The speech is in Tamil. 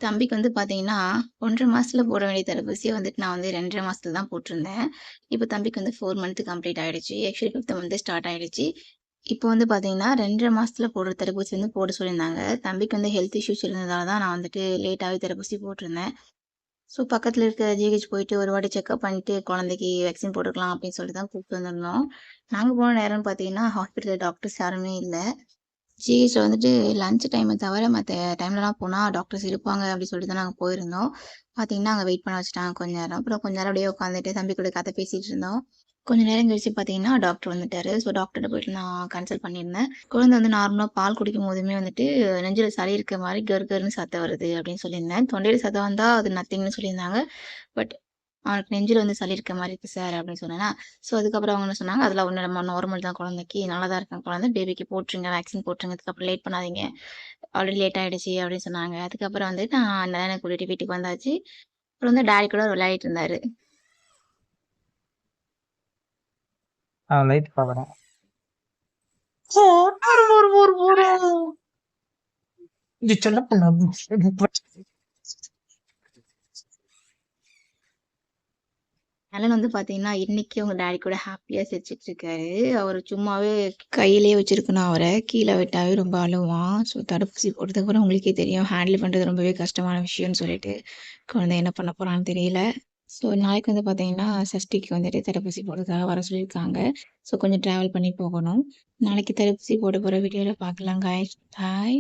தம்பிக்கு வந்து பார்த்தீங்கன்னா, 1 1/2 மாசத்துல போட வேண்டிய தடுப்பூசிய வந்துட்டு நான் வந்து 2 1/2 மாசத்துல தான் போட்டிருந்தேன். இப்போ தம்பிக்கு வந்து 4 மந்த் கம்ப்ளீட் ஆயிடுச்சு. ஆக்சுவலி 5த் மந்த்தே ஸ்டார்ட் ஆயிடுச்சு. இப்போ வந்து பார்த்தீங்கன்னா, 2 1/2 மாசத்துல போடுற தடுப்பூசி வந்து போட சொல்லியிருந்தாங்க. தம்பிக்கு வந்து ஹெல்த் இஷ்யூஸ் இருந்ததால தான் நான் வந்துட்டு லேட்டாவே தடுப்பூசி போட்டிருந்தேன். ஸோ பக்கத்துல இருக்க ஜிஹெச் போயிட்டு ஒரு வாட்டி செக்கப் பண்ணிட்டு குழந்தைக்கு வேக்சின் போட்டுக்கலாம் அப்படின்னு சொல்லிட்டு தான் கூப்பிட்டு வந்திருந்தோம். நாங்க போன நேரம்னு பார்த்தீங்கன்னா, ஹாஸ்பிட்டல்ல டாக்டர்ஸ் யாருமே இல்ல. ஜிஹெச்ல வந்துட்டு லஞ்ச் டைம தவிர மத்த டைம்லலாம் போனா டாக்டர்ஸ் இருப்பாங்க அப்டி சொல்லிட்டு தான் நாங்க போயிருந்தோம். பார்த்தீங்கன்னா, அங்க வெயிட் பண்ண வச்சுட்டாங்க கொஞ்ச நேரம். அப்புறம் கொஞ்ச நேரம் அப்படியே உட்காந்துட்டு தம்பி கூட கதை பேசிட்டு இருந்தோம். கொஞ்ச நேரம் கழிச்சு பார்த்தீங்கன்னா, டாக்டர் வந்துட்டாரு. ஸோ டாக்டர்ட்ட போயிட்டு நான் கன்சல்ட் பண்ணியிருந்தேன். குழந்தை வந்து நார்மலா பால் குடிக்கும்போதுமே வந்துட்டு நெஞ்சில சளி இருக்க மாரி கர் கர்ன்னு சத்தம் வருது அப்படின்னு சொல்லியிருந்தேன். தொண்டையில சத்தம் வந்தா அது நத்திங்ன்னு சொல்லியிருந்தாங்க. பட் அவனுக்கு நெஞ்சில வந்து சளி இருக்க மாரி இருக்கு சார் அப்படின்னு சொன்னேனா, ஸோ அதுக்கப்புறம் அவங்க என்ன சொன்னாங்க, அதெல்லாம் ஒண்ணும் இல்லம்மா நார்மல் தான் குழந்தைக்கு. நல்லா தான் இருக்கான் குழந்தை. பேபிக்கு போட்டுருங்க, வேக்சின் போட்டுருங்க. அதுக்கப்புறம் லேட் பண்ணாதீங்க. ஆல்ரெடி லேட் ஆயிடுச்சு அப்படின்னு சொன்னாங்க. அதுக்கப்புறம் வந்து நான் அண்ணன கூட்டிட்டு வீட்டுக்கு வந்தாச்சு. அப்புறம் வந்து டாடி கூட விளையாடிட்டு இருந்தாரு. லைட் பார்க்குறேன். இது சொல்ல பண்ண அண்ணன் வந்து பார்த்தீங்கன்னா, இன்னைக்கு அவங்க டாடி கூட ஹாப்பியா சிரிச்சுட்டு இருக்காரு. அவரு சும்மாவே கையிலேயே வச்சிருக்கணும் அவர. கீழ விட்டாவே ரொம்ப அழுவான். ஸோ தடுப்பூசி போட்டதுக்கப்புறம் உங்களுக்கே தெரியும், ஹேண்டில் பண்றது ரொம்பவே கஷ்டமான விஷயம்னு சொல்லிட்டு, குழந்தை என்ன பண்ண போறான்னு தெரியல. ஸோ நாளைக்கு வந்து பார்த்தீங்கன்னா, சஷ்டிக்கு வந்துட்டு தடுப்பூசி போடுறதுக்காக வர சொல்லியிருக்காங்க. ஸோ கொஞ்சம் ட்ராவல் பண்ணி போகணும். நாளைக்கு தடுப்பூசி போட போற வீடியோல பார்க்கலாம் காய்ஸ். பாய்.